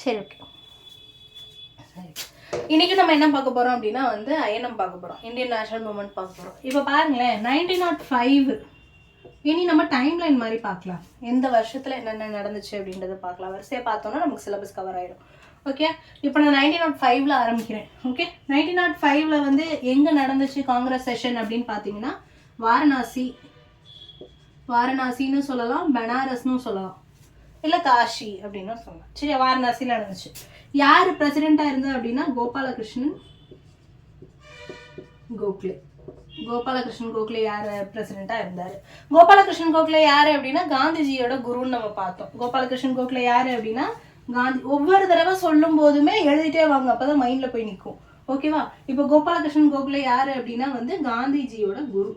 சரி, ஓகே. இன்னைக்கு நம்ம என்ன பார்க்க போறோம் அப்படின்னா வந்து ஐஎன்எம் பார்க்க போறோம், இந்தியன் நேஷனல் மூவ்மெண்ட் பார்க்க போறோம். இப்போ பாருங்களேன், 1905 இனி நம்ம டைம் லைன் மாதிரி பார்க்கலாம். எந்த வருஷத்துல என்னென்ன நடந்துச்சு அப்படின்றத பார்க்கலாம். வரிசையா பார்த்தோம்னா நமக்கு சிலபஸ் கவர் ஆயிடும். ஓகே, இப்போ நான் 1905 ஆரம்பிக்கிறேன். ஓகே, 1905 வந்து எங்க நடந்துச்சு காங்கிரஸ் செஷன் அப்படின்னு பார்த்தீங்கன்னா வாரணாசின்னு சொல்லலாம், பனாரஸ்னு சொல்லலாம், இல்லை காஷி அப்படின்னு சொல்லலாம். சரி, வாரணாசியில் நடந்துச்சு. யார் பிரசிடெண்டா இருந்தா அப்படின்னா கோபாலகிருஷ்ணன் கோக்லே யார் பிரசிடெண்டா இருந்தாரு? கோபாலகிருஷ்ணன் கோக்லே யாரு அப்படின்னா காந்திஜியோட குருன்னு நம்ம பார்த்தோம். கோபாலகிருஷ்ணன் கோக்லே யாரு அப்படின்னா காந்தி. ஒவ்வொரு தடவை சொல்லும் போதுமே எழுதிட்டே வாங்க, அப்பதான் மைண்ட்ல போய் நிற்கும். ஓகேவா? இப்போ கோபாலகிருஷ்ணன் கோக்லே யாரு அப்படின்னா வந்து காந்திஜியோட குரு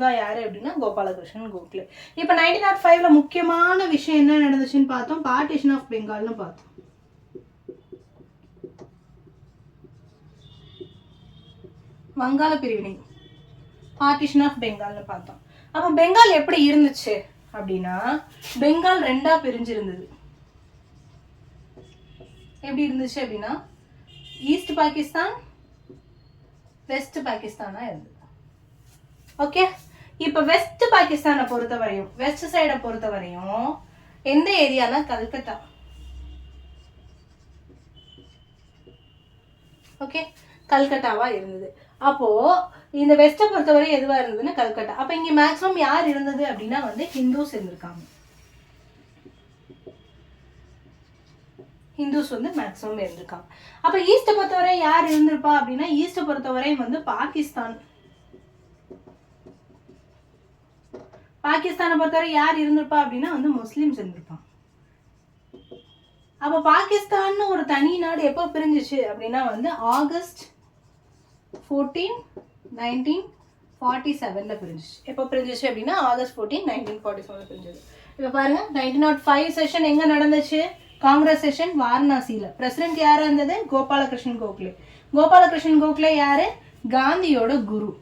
தான் யாரு அப்படின்னா கோபாலகிருஷ்ணன் கோக்லே. இப்ப 1905 முக்கியமான விஷயம் என்ன நடந்துச்சுன்னு பார்த்தோம், பார்ட்டிஷன் ஆஃப் பெங்கால்னு பார்த்தோம். வங்காள பிரிவினை, பார்ட்டிஷன் ஆஃப் பெங்கால்னு பார்த்தோம். அப்ப பெங்கால் எப்படி இருந்துச்சு அப்படின்னா, பெங்கால் ரெண்டா பிரிஞ்சிருந்தது. எப்படி இருந்துச்சு அப்படின்னா ஈஸ்ட் பாகிஸ்தான், வெஸ்ட் பாகிஸ்தானா இருந்தது. ஓகே, இப்ப வெஸ்ட் பாகிஸ்தானை பொறுத்தவரையும், வெஸ்ட் சைடை பொறுத்தவரையும் எந்த ஏரியானா கல்கத்தா. ஓகே, கல்கட்டாவா இருந்தது. அப்போ இந்த வெஸ்ட்டை பொறுத்தவரை எதுவா இருந்ததுன்னா கல்கட்டா. அப்ப இங்க மேக்ஸிமம் யார் இருந்தது அப்படின்னா வந்து ஹிந்துஸ் இருந்திருக்காங்க. ஹிந்துஸ் வந்து மேக்ஸிமம் இருந்திருக்காங்க. அப்ப ஈஸ்ட்டை பொறுத்தவரை யார் இருந்திருப்பா அப்படின்னா, ஈஸ்ட்டை பொறுத்தவரை வந்து பாகிஸ்தானை பொறுத்தவரை யார் இருந்திருப்பா அப்படின்னா வந்து முஸ்லிம்ஸ் இருந்திருப்பாங்க. அப்ப பாகிஸ்தான் ஒரு தனி நாடு எப்போ பிரிஞ்சிச்சு அப்படின்னா வந்து ஆகஸ்ட் 14, 1947 பிரிஞ்சிச்சு. எப்போ பிரிஞ்சிச்சு அப்படின்னா ஆகஸ்ட் 14, 1947 பிரிஞ்சது. இப்ப பாருங்க, 1905 செஷன் எங்க நடந்துச்சு? காங்கிரஸ் செஷன் வாரணாசியில. பிரசிடென்ட் யாரா இருந்தது? கோபாலகிருஷ்ணன் கோக்லே யாரு? காந்தியோட குரு.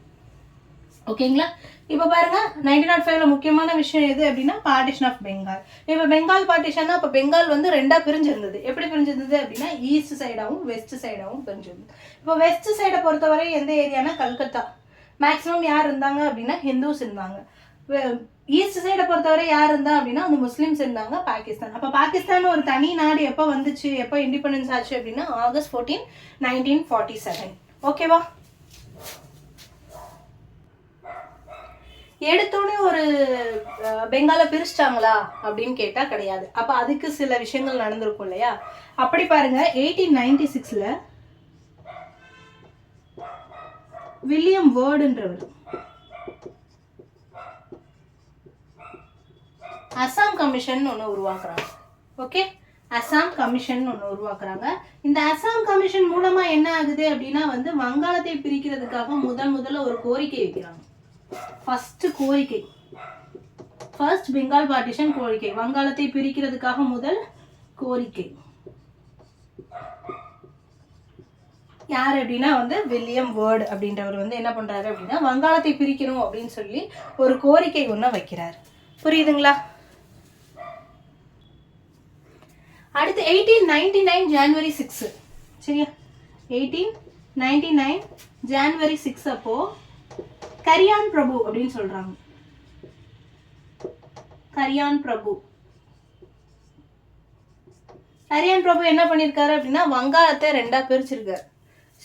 ஓகேங்களா? இப்ப பாருங்க, 1905 முக்கியமான விஷயம் எது அப்படின்னா பார்ட்டிஷன் ஆஃப் பெங்கால். இப்ப பெங்கால் பார்ட்டிஷன்னா அப்ப பெங்கால் வந்து ரெண்டா பிரிஞ்சிருந்தது. எப்படி பிரிஞ்சிருந்தது அப்படின்னா ஈஸ்ட் சைடாவும் வெஸ்ட் சைடாவும் பிரிஞ்சிருந்தது. இப்போ வெஸ்ட் சைடை பொறுத்தவரை எந்த ஏரியானா கல்கத்தா. மேக்சிமம் யார் இருந்தாங்க அப்படின்னா ஹிந்துஸ் இருந்தாங்க. ஈஸ்ட் சைடை பொறுத்தவரை யார் இருந்தா அப்படின்னா அந்த முஸ்லிம்ஸ் இருந்தாங்க, பாகிஸ்தான். அப்ப பாகிஸ்தான் ஒரு தனி நாடு எப்போ வந்துச்சு, எப்போ இண்டிபெண்டன்ஸ் ஆச்சு அப்படின்னா ஆகஸ்ட் 14, 1947. ஓகேவா? எடுத்தோடனே ஒரு பெங்கால பிரிச்சிட்டாங்களா அப்படின்னு கேட்டா கிடையாது. அப்ப அதுக்கு சில விஷயங்கள் நடந்திருக்கும் இல்லையா? அப்படி பாருங்க, 1896 வில்லியம் வேர்டுன்றவர் அசாம் கமிஷன் ஒன்று உருவாக்குறாங்க. ஓகே, அசாம் கமிஷன் ஒன்று உருவாக்குறாங்க. இந்த அசாம் கமிஷன் மூலமா என்ன ஆகுது அப்படின்னா வந்து வங்காளத்தை பிரிக்கிறதுக்காக முதல்ல ஒரு கோரிக்கை வைக்கிறாங்க. ஃபர்ஸ்ட் பெங்கால் பார்ட்டிஷன் கோரிக்கை, வங்காளத்தை பிரிக்கிறதுக்காக முதல் கோரிக்கை யார் அப்படின்னா வந்து வில்லியம் வேர்டு அப்படின்றவர் வந்து என்ன பண்றாரு அப்படின்னா வங்காளத்தை பிரிக்கணும் அப்படின்னு சொல்லி ஒரு கோரிக்கை ஒண்ணு வைக்கிறார். புரியுதுங்களா? அடுத்து 1899 ஜனவரி 6, சரியா? 1899 ஜனவரி 6 அப்போ கரியான் பிரபு அப்படின்னு சொல்றாங்க. கரியான் பிரபு என்ன பண்ணிருக்காரு அப்படின்னா வங்காளத்தை ரெண்டா பிரிச்சிருக்காரு.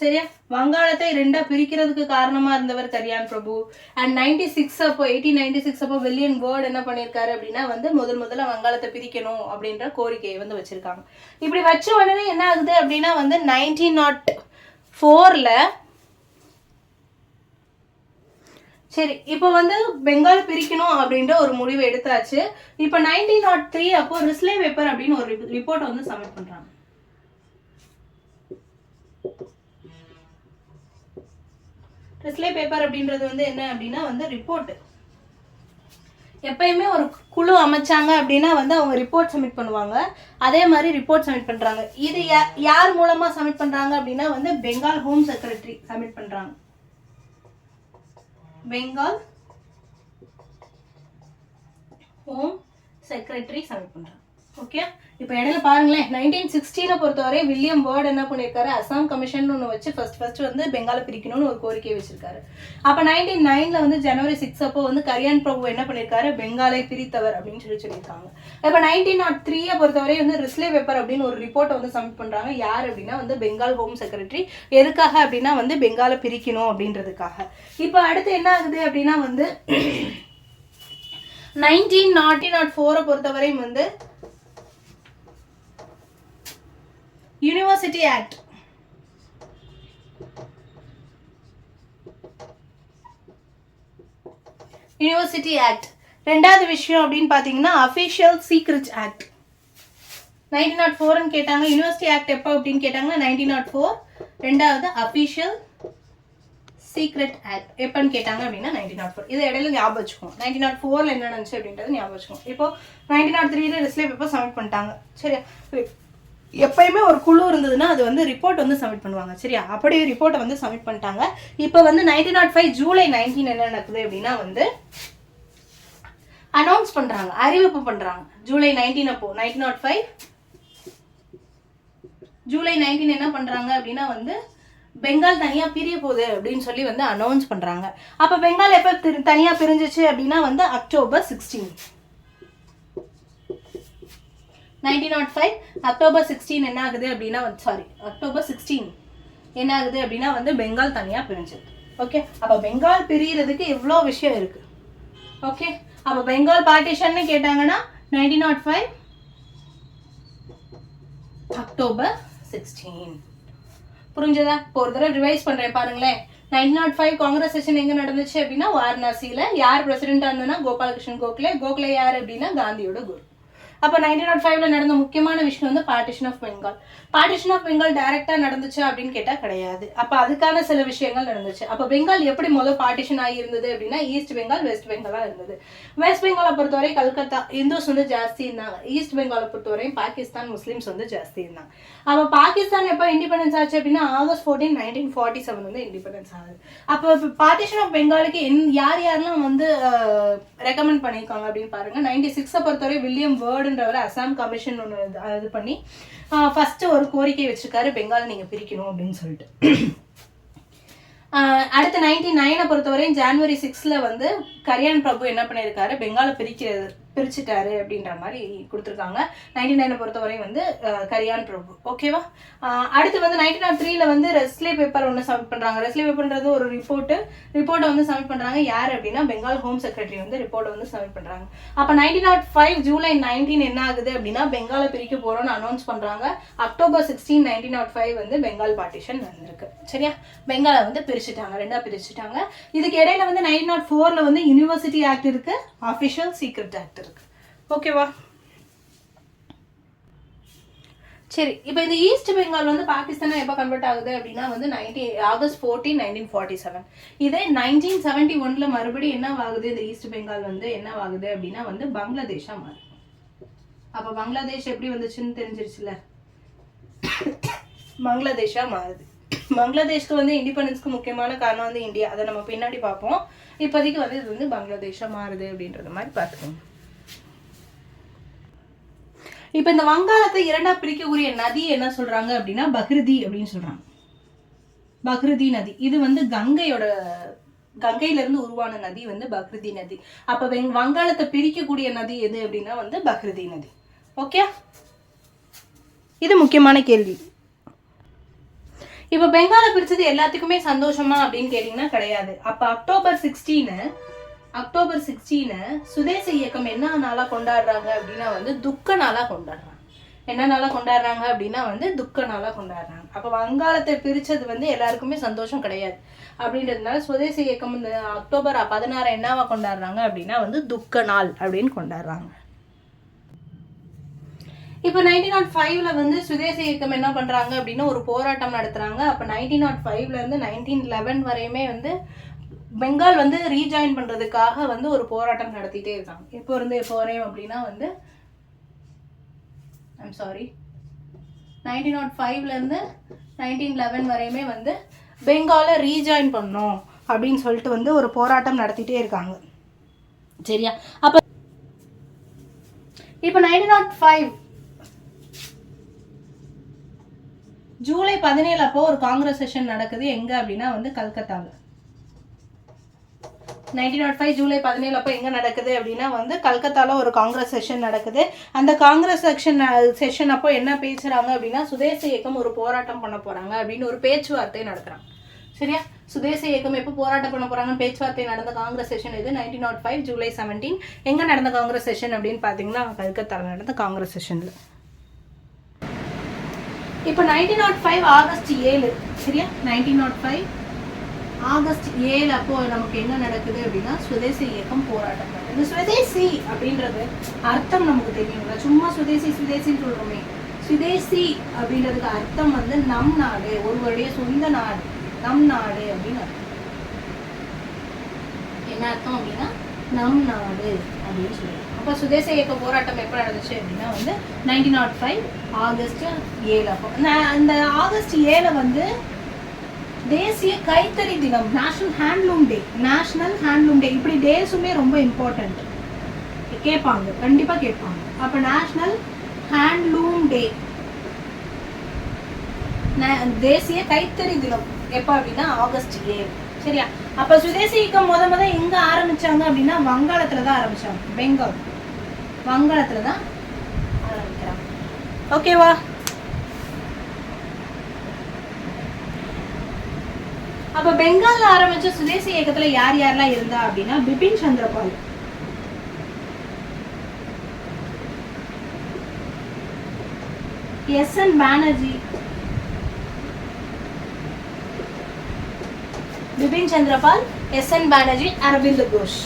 சரியா? வங்காளத்தை ரெண்டா பிரிக்கிறதுக்கு காரணமா இருந்தவர் கரியான் பிரபு. அண்ட் 1896 அப்போ வில்லியம் வேர்டு என்ன பண்ணிருக்காரு அப்படின்னா வந்து முதல்ல வங்காளத்தை பிரிக்கணும் அப்படின்ற கோரிக்கையை வந்து வச்சிருக்காங்க. இப்படி வச்ச உடனே என்ன ஆகுது அப்படின்னா வந்து 1904 சரி, இப்போ வந்து பெங்கால் பிரிக்கணும் அப்படின்ற ஒரு முடிவை எடுத்தாச்சு. இப்போ 1903 அப்போ ரிஸ்லே பேப்பர் அப்படின்னு ஒரு ரிப்போர்ட் வந்து சப்மிட் பண்றாங்க. ரிஸ்லே பேப்பர் அப்படின்றது வந்து என்ன அப்படின்னா வந்து ரிப்போர்ட். எப்பயுமே ஒரு குழு அமைச்சாங்க அப்படின்னா வந்து அவங்க ரிப்போர்ட் சப்மிட் பண்ணுவாங்க. அதே மாதிரி ரிப்போர்ட் சப்மிட் பண்றாங்க. இது யார் மூலமா சப்மிட் பண்றாங்க அப்படின்னா வந்து பெங்கால் ஹோம் செக்ரட்டரி சப்மிட் பண்றாங்க. பெங்கால் ஹோம் செக்ரட்டரி சப்மிட் பண்ணுறாங்க. ஓகே, இப்போ இடையில பாருங்களேன், 1916 பொறுத்தவரை வில்லியம் வேர்ட் என்ன பண்ணியிருக்காரு, அசாம் கமிஷன் ஒன்று வச்சு ஃபர்ஸ்ட் வந்து பெங்காலை பிரிக்கணும்னு ஒரு கோரிக்கை வச்சிருக்காரு. அப்போ 1909 வந்து ஜனவரி 6 அப்போ வந்து கரியான் பிரபு என்ன பண்ணியிருக்காரு, பெங்காலை பிரித்தவர் அப்படின்னு சொல்லியிருக்காங்க. இப்போ 1903 பொறுத்தவரை வந்து ரிஸ்லே பேப்பர் அப்படின்னு ஒரு ரிப்போர்ட்டை வந்து சப்மிட் பண்ணுறாங்க. யார் அப்படின்னா வந்து பெங்கால் ஹோம் செக்ரட்டரி. எதுக்காக அப்படின்னா வந்து பெங்காலை பிரிக்கணும் அப்படின்றதுக்காக. இப்போ அடுத்து என்ன ஆகுது அப்படின்னா வந்து 1904 பொறுத்தவரை வந்து யூனிவர்சிட்டி ஆக்ட். University act. ரெண்டாவது விஷயம் அப்படின்னு பார்த்தீங்கன்னா அஃபிஷியல் சீக்ரெட் ஆக்ட். 1904 கேட்டாங்க. யூனிவர்சிட்டி ஆக்ட் எப்போ அப்படின்னு கேட்டாங்கன்னா 1904. ரெண்டாவது அஃபிஷியல் சீக்ரெட் ஆக்ட் எப்பன்னு கேட்டாங்க அப்படின்னா 1904. இது இடையில ஞாபகம் வச்சுக்கோங்க. 1904 என்ன நடந்துச்சு அப்படின்றது ஞாபகம் வச்சுக்கோங்க. இப்போ 1903 ரிஸ்லே பேப்பர் சப்மிட் பண்ணிட்டாங்க. சரியா, எப்பயுமே ஒரு குழு இருந்ததுன்னா அது வந்து ரிப்போர்ட் வந்து சப்மிட் பண்ணுவாங்க. சரியா, அப்படி ரிப்போர்ட்டை வந்து சப்மிட் பண்ணிட்டாங்க. இப்போ வந்து 1905 ஜூலை 19 என்ன நடக்குது அப்படின்னா வந்து அனௌன்ஸ் பண்றாங்க, அறிவிப்பு பண்றாங்க. ஜூலை 19 அப்போ 1905 ஜூலை 19 என்ன பண்றாங்க அப்படின்னா வந்து பெங்கால் தனியா பிரிய போகுது அப்படின்னு சொல்லி வந்து அனௌன்ஸ் பண்றாங்க. அப்ப பெங்கால் எப்ப தனியா பிரிஞ்சிச்சு அப்படின்னா வந்து அக்டோபர் 16. 1905 அக்டோபர் 16 என்ன ஆகுது அப்படின்னா அக்டோபர் 16 என்ன ஆகுது அப்படின்னா வந்து பெங்கால் தனியா பிரிஞ்சது. ஓகே, அப்ப பெங்கால் பிரியறதுக்கு எவ்வளோ விஷயம் இருக்கு. ஓகே, அப்ப பெங்கால் பார்ட்டிஷன் கேட்டாங்கன்னா 1905 அக்டோபர் 16. புரிஞ்சதா? இப்போ ஒரு தடவை ரிவைஸ் பண்றேன் பாருங்களேன். 1905 காங்கிரஸ் செஷன் எங்க நடந்துச்சு அப்படின்னா வாரணாசியில. யார் பிரசிடென்டா இருந்ததுன்னா கோபாலகிருஷ்ணன் கோகலே. கோகலே யார் அப்படின்னா காந்தியோட குரு. அப்போ 1905 நடந்த முக்கியமான விஷயம் வந்து partition of Bengal. Partition of Bengal டைரக்டா நடந்துச்சு அப்படின்னு கேட்டா கிடையாது. அப்ப அதுக்கான சில விஷயங்கள் நடந்துச்சு. அப்ப பெங்கால் எப்படி முதல் பார்ட்டிஷன் ஆகி இருந்தது அப்படின்னா ஈஸ்ட் பெங்கால் வெஸ்ட் பெங்காலா இருந்தது. வெஸ்ட் பெங்காலை பொறுத்தவரை கல்கத்தா இந்துஸ் வந்து ஜாஸ்தி இருந்தாங்க. ஈஸ்ட் பெங்காலை பொறுத்தவரை பாகிஸ்தான் முஸ்லிம்ஸ் வந்து ஜாஸ்தி இருந்தாங்க. அப்ப பாகிஸ்தான் எப்போ இண்டிபெண்டன்ஸ் ஆச்சு அப்படின்னா ஆகஸ்ட் 14, 1947 வந்து இண்டிபெண்டன்ஸ் ஆகுது. அப்போ பார்ட்டிஷன் ஆஃப் பெங்காலுக்கு யார் யாரெல்லாம் வந்து ரெக்கமெண்ட் பண்ணியிருக்காங்க அப்படின்னு பாருங்க. 96 பொறுத்தவரை வில்லியம் வேர்டுன்றவர் அசாம் கமிஷன் ஒன்று இது பண்ணி ஃபர்ஸ்ட் ஒரு கோரிக்கை வச்சிருக்காரு, பெங்கால் நீங்க பிரிக்கணும் அப்படின்னு சொல்லிட்டு. அடுத்து 1909 பொறுத்தவரையும் ஜனவரி 6 வந்து கரியான் பிரபு என்ன பண்ணியிருக்காரு, பெங்காலை பிரிச்சுட்டாரு அப்படின்ற மாதிரி கொடுத்துருக்காங்க. 1909 பொறுத்தவரையும் வந்து கரியான் பிரபு. ஓகேவா? அடுத்து வந்து 1903 வந்து ரெஸ்லே பேப்பர் ஒன்று சப்மிட் பண்றாங்க. ரெஸ்லே பேப்பர்ன்றது ஒரு ரிப்போர்ட்டை வந்து சப்மிட் பண்றாங்க. யார் அப்படின்னா பெங்கால் ஹோம் செக்ரட்டரி வந்து ரிப்போர்ட்டை வந்து சப்மிட் பண்றாங்க. அப்ப 1905 ஜூலை 19 என்ன ஆகுது அப்படின்னா பெங்காலை பிரிக்க போறோம்னு அனௌன்ஸ் பண்றாங்க. அக்டோபர் 16, 1905 வந்து பெங்கால் பார்ட்டிஷன் நடந்திருக்கு. சரியா, பெங்காலை வந்து பிரிச்சுட்டாங்க, ரெண்டா பிரிச்சுட்டாங்க. இதுக்கு இடையில வந்து 1904 வந்து யூனிவர்சிட்டி ஆக்ட் இருக்கு, அஃபிஷியல் சீக்ரெட் ஆக்ட் இருக்கு. ஓகேவா? சரி, இப்போ இந்த ஈஸ்ட் பெங்கால் வந்து பாகிஸ்தானா எப்போ கன்வெர்ட் ஆகுது அப்படின்னா வந்து ஆகஸ்ட் 14, 1947. இதே 1971 மறுபடியும் என்ன ஆகுது, இந்த ஈஸ்ட் பெங்கால் வந்து என்ன ஆகுது அப்படின்னா வந்து பங்களாதேஷா மாறுது. அப்ப பங்களாதேஷ் எப்படி வந்துச்சுன்னு தெரிஞ்சிருச்சுல, பங்களாதேஷா மாறுது. பங்களாதேஷ்க்கு வந்து இண்டிபெண்டன்ஸ்க்கு முக்கியமான காரணம் வந்து இந்தியா. அதை நம்ம பின்னாடி பார்ப்போம். இப்போதைக்கு வந்து இது வந்து பங்களாதேஷா மாறுது அப்படின்றது மாதிரி பார்த்துக்கோங்க. இப்ப இந்த வங்காளத்தை இரண்டா பிரிக்கக்கூடிய நதி என்ன சொல்றாங்க அப்படின்னா பக்ரதி அப்படின்னு சொல்றாங்க. பக்ரதி நதி இது வந்து கங்கையில இருந்து உருவான நதி வந்து பக்ரதி நதி. அப்ப வங்காளத்தை பிரிக்கக்கூடிய நதி எது அப்படின்னா வந்து பக்ரதி நதி. ஓகே, இது முக்கியமான கேள்வி. இப்ப பெங்காலை பிரிச்சது எல்லாத்துக்குமே சந்தோஷமா அப்படின்னு கேட்டீங்கன்னா கிடையாது. அப்ப அக்டோபர் 16 சுதேச இயக்கம் என்ன நாளா கொண்டாடுறாங்க அப்படின்னா வந்து துக்க நாளா கொண்டாடுறாங்க. என்ன நாளா கொண்டாடுறாங்க அப்படின்னா வந்து துக்க நாளா கொண்டாடுறாங்க. அப்ப வங்காளத்தை பிரிச்சது வந்து எல்லாருக்குமே சந்தோஷம் கிடையாது. அப்படின்றதுனால சுதேச இயக்கம் இந்த அக்டோபர் 16 என்னவா கொண்டாடுறாங்க அப்படின்னா வந்து துக்க நாள் அப்படின்னு கொண்டாடுறாங்க. இப்போ 1905 வந்து சுதேச இயக்கம் என்ன பண்றாங்க அப்படின்னா ஒரு போராட்டம் நடத்துறாங்க. அப்ப 1905 இருந்து 1911 வரையுமே வந்து பெங்கால் வந்து ரீஜாயின் பண்றதுக்காக வந்து ஒரு போராட்டம் நடத்திட்டே இருக்காங்க. இப்போ வரையும் அப்படின்னா வந்து 1905 இருந்து 1911 வரையுமே வந்து பெங்காலை ரீஜாயின் பண்ணோம் அப்படின்னு சொல்லிட்டு வந்து ஒரு போராட்டம் நடத்திட்டே இருக்காங்க. சரியா? அப்ப இப்போ 1905 ஜூலை 17 அப்போ ஒரு காங்கிரஸ் செஷன் நடக்குது. எங்க அப்படின்னா வந்து கல்கத்தாவில். 1905 ஜூலை 17 அப்போ எங்கே நடக்குது அப்படின்னா வந்து கல்கத்தாவில் ஒரு காங்கிரஸ் செஷன் நடக்குது. அந்த காங்கிரஸ் செஷன் அப்போ என்ன பேசுகிறாங்க அப்படின்னா சுதேச இயக்கம் ஒரு போராட்டம் பண்ண போகிறாங்க அப்படின்னு ஒரு பேச்சுவார்த்தை நடத்துகிறாங்க. சரியா? சுதேச இயக்கம் எப்போ போராட்டம் பண்ண போகிறாங்கன்னு பேச்சுவார்த்தை நடந்த காங்கிரஸ் செஷன் இது 1905 ஜூலை 17. எங்கே நடந்த காங்கிரஸ் செஷன் அப்படின்னு பார்த்தீங்கன்னா கல்கத்தாவில் நடந்த காங்கிரஸ் செஷனில். இப்போ 1905 ஆகஸ்ட் 7, சரியா? 1905 ஆகஸ்ட் 7 அப்போ நமக்கு என்ன நடக்குது அப்படின்னா சுதேசி இயக்கம் போராட்டம் பண்ணுது. இந்த சுதேசி அப்படின்றது அர்த்தம் நமக்கு தெரியுங்களா? சும்மா சுதேசின்னு சொல்றோமே. சுதேசி அப்படின்றதுக்கு அர்த்தம் வந்து நம் நாடு, ஒருவருடைய சொந்த நாடு, நம் நாடு அப்படின்னு அர்த்தம். என்ன அர்த்தம் அப்படின்னா நம் நாடு அப்படின்னு சொல்லுவோம். அப்போ சுதேச இயக்க போராட்டம் எப்போ நடந்துச்சு அப்படின்னா வந்து 1905 ஆகஸ்ட் 7 அப்போ. அந்த ஆகஸ்ட் 7 வந்து தேசிய கைத்தறி தினம், நேஷனல் ஹேண்ட்லூம் டே. நேஷனல் ஹேண்ட்லூம் டே இப்படி டேஸுமே ரொம்ப இம்பார்ட்டன்ட், கேட்பாங்க, கண்டிப்பா கேட்பாங்க. அப்ப நேஷனல் ஹேண்ட்லூம் டே, தேசிய கைத்தறி தினம் எப்ப அப்படின்னா ஆகஸ்ட் 7. சரியா? அப்ப சுதேசி இயக்கம் முத எங்க ஆரம்பிச்சாங்க அப்படின்னா வங்காளத்துல தான் ஆரம்பிச்சாங்க. பெங்கால், வங்காளத்துல தான் ஆரம்பிக்கிறாங்க. ஓகேவா? அப்ப பெங்கால்ல ஆரம்பிச்ச சுதேசி இயக்கத்துல யார் யாரெல்லாம் இருந்தா அப்படின்னா பிபின் சந்திரபால், எஸ்.என். பானர்ஜி, பிபின் சந்திரபால், எஸ்.என். பானர்ஜி, அரவிந்த் கோஷ்.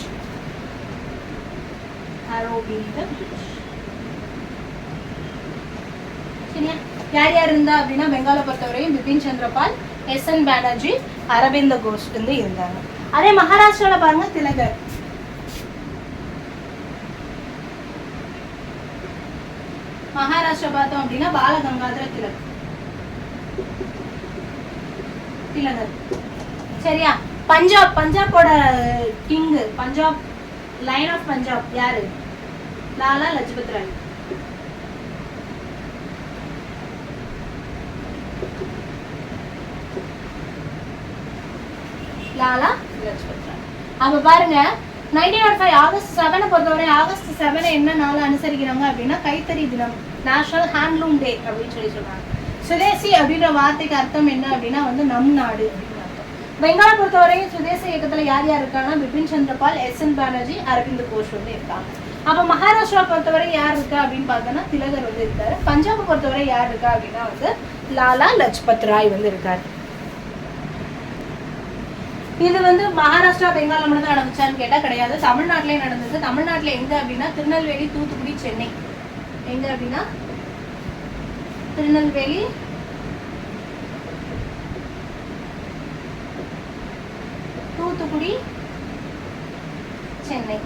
சரியா? யார் யார் இருந்தா அப்படின்னா பெங்காலை பொறுத்தவரையும் பிபின் சந்திரபால், எஸ்.என். பானர்ஜி, அரவிந்த் கோஷ் வந்து இருந்தாங்க. அதே மகாராஷ்டிரால பாருங்க திலகர். மகாராஷ்டிரா பார்த்தோம் அப்படின்னா பாலகங்காதர திலகர். சரியா? பஞ்சாபோட king, Punjab lion of Punjab யாரு? லாலா லஜ்பத் ராய். லாலா லஜ்பத் ராய். அப்ப பாருங்க 1905 ஆகஸ்ட் 7 பொறுத்தவரை ஆகஸ்ட் 7 என்ன நாள் அனுசரிக்கிறாங்க அப்படின்னா கைத்தறி தினம், நேஷனல் ஹேண்ட்லூம் டே அப்படின்னு சொல்றாங்க. சுதேசி அப்படின்ற வார்த்தைக்கு அர்த்தம் என்ன அப்படின்னா வந்து நம் நாடு அப்படின்னு அர்த்தம். பெங்காலை பொறுத்தவரையும் சுதேசி இயக்கத்துல யார் யார் இருக்காங்கன்னா பிபின் சந்திரபால், எஸ்.என். பானர்ஜி, அரவிந்த் கோஷ் வந்து இருக்காங்க. அப்ப மகாராஷ்டிரா பொறுத்தவரை யார் இருக்கா அப்படின்னு பார்த்தோம்னா திலகர் வந்து இருக்காரு. பஞ்சாபை பொறுத்தவரை யார் இருக்கா அப்படின்னா வந்து லாலா லஜ்பத் ராய் வந்து இருக்காரு. இது வந்து மகாராஷ்டிரா பெங்கால்ல மட்டும் தான் நடந்துச்சான்னு கேட்டா கிடையாது, தமிழ்நாட்டிலே நடந்தது. தமிழ்நாட்டுல எங்க அப்படின்னா திருநெல்வேலி, தூத்துக்குடி, சென்னை. எங்க அப்படின்னா திருநெல்வேலி, தூத்துக்குடி, சென்னை.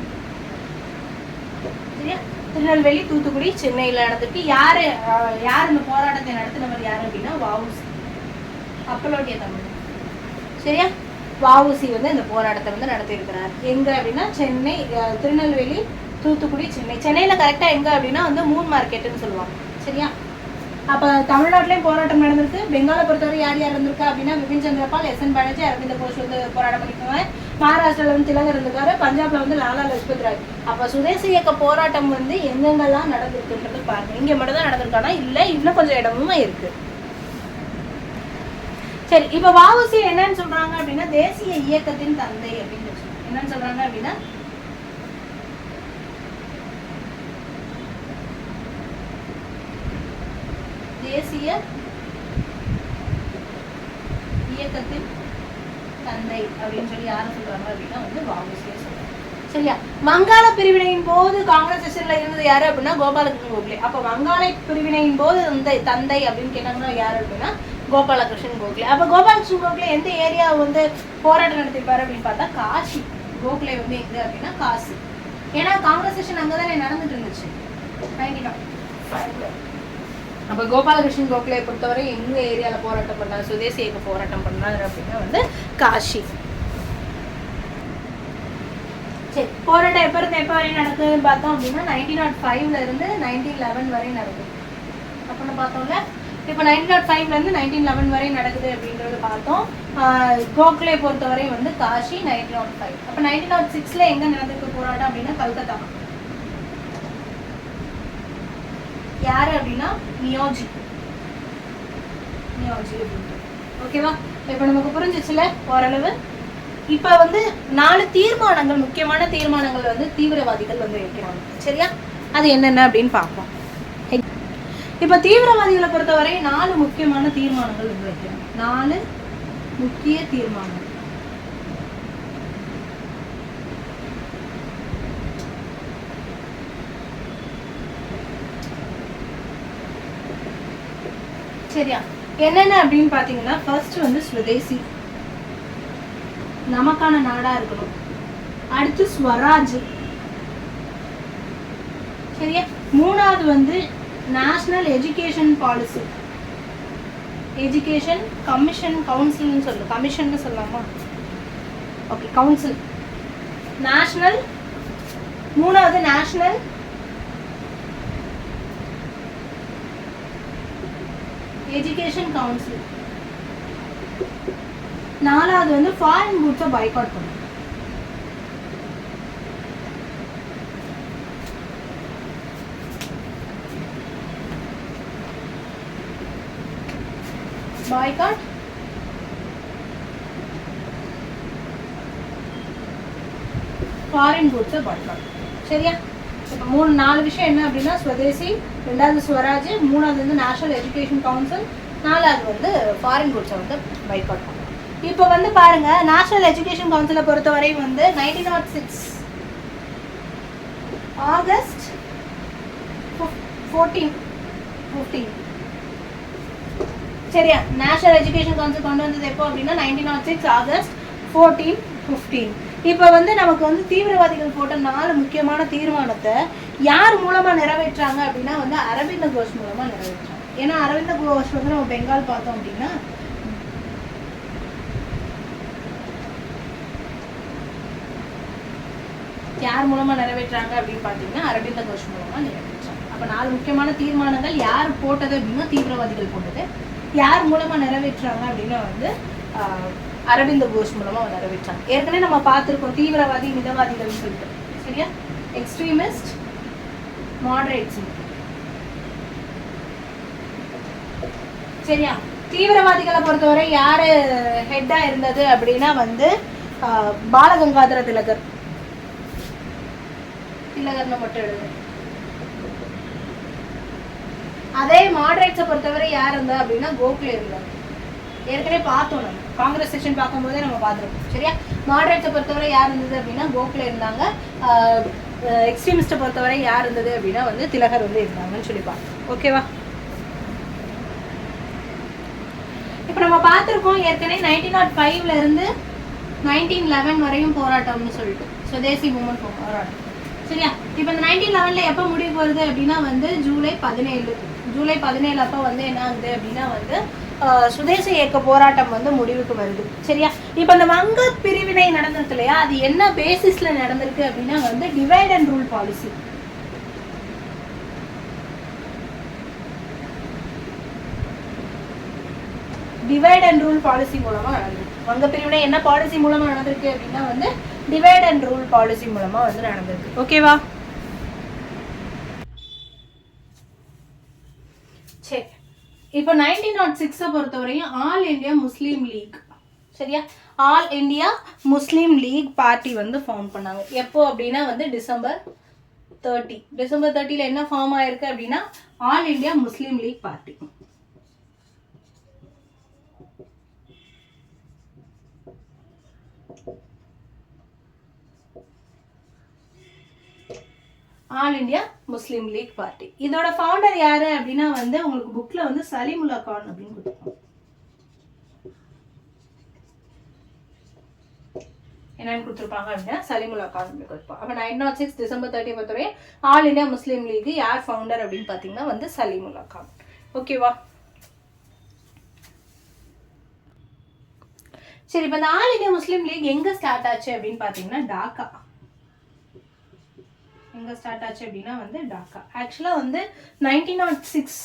சரியா? திருநெல்வேலி, தூத்துக்குடி, சென்னையில நடந்துட்டு யாரு இந்த போராட்டத்தை நடத்தினவர் யாரு அப்படின்னா வ.உ.சி. அப்பலோட்டிய தமிழ். சரியா? வ.உ.சி. வந்து இந்த போராட்டத்தை வந்து நடத்தியிருக்கிறார். எங்க அப்படின்னா சென்னை, திருநெல்வேலி, தூத்துக்குடி, சென்னை. சென்னையில கரெக்டா எங்க அப்படின்னா வந்து மூன் மார்க்கெட்னு சொல்லுவாங்க. சரியா? அப்ப தமிழ்நாட்டிலையும் போராட்டம் நடந்திருக்கு. பெங்காலை பொறுத்தவரை யார் யார் இருந்திருக்கா அப்படின்னா பிபின் சந்திரபால், எஸ்.என். பானர்ஜி, அரவிந்த் கோஷ் வந்து போராட்டம் பண்ணிருக்காங்க. மகாராஷ்டிரால வந்து திலகர் இருந்திருக்காரு. பஞ்சாப்ல வந்து லாலா லஜ்பத் ராய். அப்ப சுதேசி இயக்க போராட்டம் வந்து எங்கெங்கெல்லாம் நடந்திருக்குன்றது பாருங்க. இங்க மட்டும் தான் நடந்திருக்கானா இல்ல இன்னும் கொஞ்சம் இடமும் இருக்கு. சரி, இப்ப வ.உ.சி. என்னன்னு சொல்றாங்க அப்படின்னா தேசிய இயக்கத்தின் தந்தை அப்படின்னு என்னன்னு சொல்றாங்க அப்படின்னா தேசிய இயக்கத்தின் தந்தை அப்படின்னு சொல்லி யாரும் சொல்றாங்க அப்படின்னா வந்து வ.உ.சி. சொல்றாங்க. சரியா? வங்காள பிரிவினையின் போது காங்கிரஸ் செஷன்ல இருந்தது யாரு அப்படின்னா கோபாலகிருஷ்ணன் கோகலே. அப்ப வங்காள பிரிவினையின் போது தந்தை அப்படின்னு கேட்டாங்கன்னா யாரு அப்படின்னா கோபாலகிருஷ்ணன் கோகலே. அப்ப கோபாலகிருஷ்ணன் கோகலே எந்த ஏரியா வந்து போராட்டம் நடத்திருப்பாரு அப்படின்னு பார்த்தா காசி. கோகலே வந்து எங்க அப்படின்னா காசி. ஏன்னா காங்கிரஸ் செஷன் அங்கதானே நடந்துட்டு இருந்துச்சு 1905. அப்ப கோபாலகிருஷ்ணன் கோகலே பொறுத்தவரை எங்க ஏரியால போராட்டம் பண்ணாரு, சுதேசி இயக்க போராட்டம் பண்ணாரு அப்படின்னா வந்து காசி. சரி, போராட்டம் எப்போ இருந்து எப்போ வரையும் நடக்குதுன்னு பார்த்தோம் அப்படின்னா 1905 இருந்து 1911 வரையும் நடக்குது அப்படின்னு பார்த்தோம்ல. இப்போ 1905 1911 வரையும் நடக்குது அப்படின்றது பார்த்தோம். கோகலே பொறுத்தவரை வந்து காஷி 1905. அப்போ 1906 எங்க நடந்திருக்கு போராட்டம் அப்படின்னா கல்கத்தா. யாரு அப்படின்னா நியோஜி அப்படின்ட்டு. ஓகேவா? இப்போ நமக்கு புரிஞ்சிச்சுல ஓரளவு. இப்ப வந்து 4 தீர்மானங்கள், முக்கியமான தீர்மானங்கள் வந்து தீவிரவாதிகள் வந்து வைக்கிறாங்க. சரியா? அது என்னென்ன அப்படின்னு பார்ப்போம். இப்ப தீவிரவாதிகளை பொறுத்தவரை 4 முக்கியமான தீர்மானங்கள் வந்து வைக்கிறாங்க. 4 முக்கிய தீர்மானங்கள். சரியா? என்னென்ன அப்படின்னு பாத்தீங்கன்னா, ஃபர்ஸ்ட் வந்து ஸ்வதேசி, நமக்கான நாடா இருக்கணும். அடுத்து ஸ்வராஜ். சரியா? மூணாவது வந்து national education policy, education commission கவுன்சில்னு சொல்லு, கமிஷன் சொல்லலாமா? Okay, council. நேஷனல், மூணாவது நேஷனல் எஜுகேஷன் கவுன்சில். நாலாவது வந்து ஃபாரின் குட்ஸை பாய்காட் பண்ணும். பாய்காட் ஃபாரின் குட்ஸை பாய்காட். சரியா? இப்போ 4 விஷயம் என்ன அப்படின்னா ஸ்வதேசி, 2வது ஸ்வராஜ், 3வது வந்து நேஷனல் எஜுகேஷன் கவுன்சில், 4வது வந்து ஃபாரின் குட்ஸை வந்து பாய்காட் பண்ணும். இப்போ வந்து பாருங்க, நேஷனல் எஜுகேஷன் கவுன்சிலை பொறுத்தவரை வந்து 1906 ஆகஸ்ட் 14. சரியா? நேஷனல் எஜுகேஷன் கவுன்சில் கொண்டு வந்தது எப்போ அப்படின்னா 1906 ஆகஸ்ட் 14, 15. இப்போ வந்து நமக்கு வந்து தீவிரவாதிகள் போட்ட 4 முக்கியமான தீர்மானத்தை யார் மூலமா நிறைவேற்றாங்க அப்படின்னா வந்து அரவிந்த கோஷ் மூலமா நிறைவேற்றாங்க. ஏன்னா அரவிந்த கோஷ் வந்து நம்ம பெங்கால் பார்த்தோம் அப்படின்னா யார் மூலமா நிறைவேற்றாங்க அப்படின்னு பாத்தீங்கன்னா அரவிந்த கோஷ் மூலமா நிறைவேற்றாங்க. அப்ப 4 முக்கியமான தீர்மானங்கள் யார் போட்டது அப்படின்னா தீவிரவாதிகள் போட்டது. யார் மூலமா நிறைவேற்றாங்க அப்படின்னா வந்து அரவிந்த கோஷ் மூலமா நிறைவேற்றாங்க. ஏற்கனவே நம்ம பார்த்திருக்கோம் தீவிரவாதி மிதவாதிகள் சொல்லிட்டு. சரியா? Extremist, moderates. சரியா? தீவிரவாதிகளை பொறுத்தவரை யாரு ஹெட்டா இருந்தது அப்படின்னா வந்து பாலகங்காதர திலகர். திலகர்னு மட்டும் எழுது. அதே மாடரேட்ஸை பொறுத்தவரை யார் இருந்தா அப்படின்னா கோகலே இருந்தாங்க. ஏற்கனவே பார்த்தோம், நம்ம காங்கிரஸ் செக்ஷன் பார்க்கும்போதே நம்ம பார்த்துருக்கோம். சரியா? மாடரேட்ஸை பொறுத்தவரை யார் இருந்தது அப்படின்னா கோகலே இருந்தாங்க. எக்ஸ்ட்ரீமிஸ்ட்டை பொறுத்தவரை யார் இருந்தது அப்படின்னா வந்து திலகர் வந்து இருந்தாங்கன்னு சொல்லி பார்த்தோம். ஓகேவா? இப்போ நம்ம பார்த்துருக்கோம் ஏற்கனவே 1905 இருந்து 1911 வரையும் போராட்டம்னு சொல்லிட்டு சுதேசி மூமெண்ட் போராட்டம். சரியா? இப்போ இந்த 1911 எப்போ முடிவுக்கு வருது அப்படின்னா வந்து ஜூலை 17 அப்போ வந்து என்ன ஆகுது அப்படின்னா வந்து சுதேச இயக்க போராட்டம் வந்து முடிவுக்கு வருது. சரியா? இப்போ இந்த வங்க பிரிவினை நடந்திருக்கு இல்லையா, அது என்ன பேசிஸ்ல நடந்திருக்கு அப்படின்னா வந்து divide and rule policy. Divide and rule policy மூலமா நடந்திருக்கு. வங்க பிரிவினை என்ன பாலிசி மூலமா நடந்திருக்கு அப்படின்னா வந்து டிவைட் அண்ட் ரூல் பாலிசி மூலமா வந்து நடந்திருக்கு. ஓகேவா? சரி, இப்போ 1906 பொறுத்தவரையும் ஆல் இந்தியா முஸ்லீம் லீக். சரியா? ஆல் இந்தியா முஸ்லீம் லீக் பார்ட்டி வந்து ஃபார்ம் பண்ணாங்க. எப்போ அப்படின்னா வந்து டிசம்பர் 30 என்ன ஃபார்ம் ஆயிருக்கு அப்படின்னா ஆல் இந்தியா முஸ்லீம் லீக் பார்ட்டி. ஆல் இந்தியா முஸ்லீம் லீக் பார்ட்டி. இதோட ஃபவுண்டர் யாரு அப்படின்னா வந்து உங்களுக்கு புக்ல வந்து சலீமுல்லா கான் அப்படின்னு கொடுத்துருக்கோம். என்னன்னு கொடுத்துருப்பாங்க அப்படின்னா சலீமுல்லா கான் அப்படின்னு கொடுப்போம். அப்போ 1906 டிசம்பர் 30 பொறுத்தவரை ஆல் இந்தியா முஸ்லீம் லீக் யார் ஃபவுண்டர் அப்படின்னு பார்த்தீங்கன்னா வந்து சலீமுல்லா கான். ஓகேவா? சரி, இப்போ இந்த ஆல் இந்தியா முஸ்லீம் லீக் எங்க ஸ்டார்ட் ஆச்சு அப்படின்னு பார்த்தீங்கன்னா டாக்கா. எங்கே ஸ்டார்ட் ஆச்சு அப்படின்னா வந்து டாக்கா. ஆக்சுவலாக வந்து 1906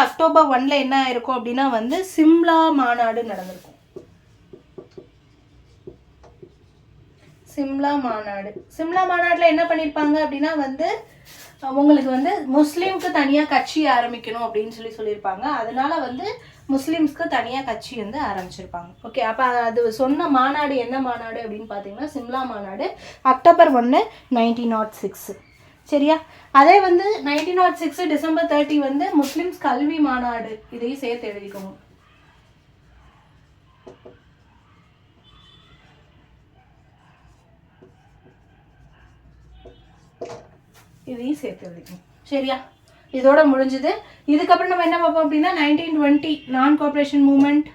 அக்டோபர் 1 என்ன ஆயிருக்கும் அப்படின்னா வந்து சிம்லா மாநாடு நடந்திருக்கும். சிம்லா மாநாட்டில் என்ன பண்ணியிருப்பாங்க அப்படின்னா வந்து உங்களுக்கு வந்து முஸ்லீம்க்கு தனியாக கட்சி ஆரம்பிக்கணும் அப்படின்னு சொல்லியிருப்பாங்க. அதனால வந்து முஸ்லீம்ஸ்க்கு தனியாக கட்சி வந்து ஆரம்பிச்சிருப்பாங்க. ஓகே, அப்போ அது சொன்ன மாநாடு என்ன மாநாடு அப்படின்னு பார்த்தீங்கன்னா சிம்லா மாநாடு, அக்டோபர் 1, 1906. சரியா? அதே வந்து 1906 டிசம்பர் 30 வந்து முஸ்லிம்ஸ் கல்வி மாநாடு. இதையும் சேர்த்து எழுதிக்கோங்க. இதையும் சேர்த்து எழுதிக்கணும். சரியா? இதோட முடிஞ்சது. இதுக்கப்புறம் நம்ம என்ன பார்ப்போம் அப்படின்னா 1920 non cooperation movement,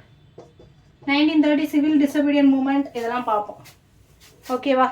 1930 civil disobedience movement, இதெல்லாம் பார்ப்போம். ஓகேவா?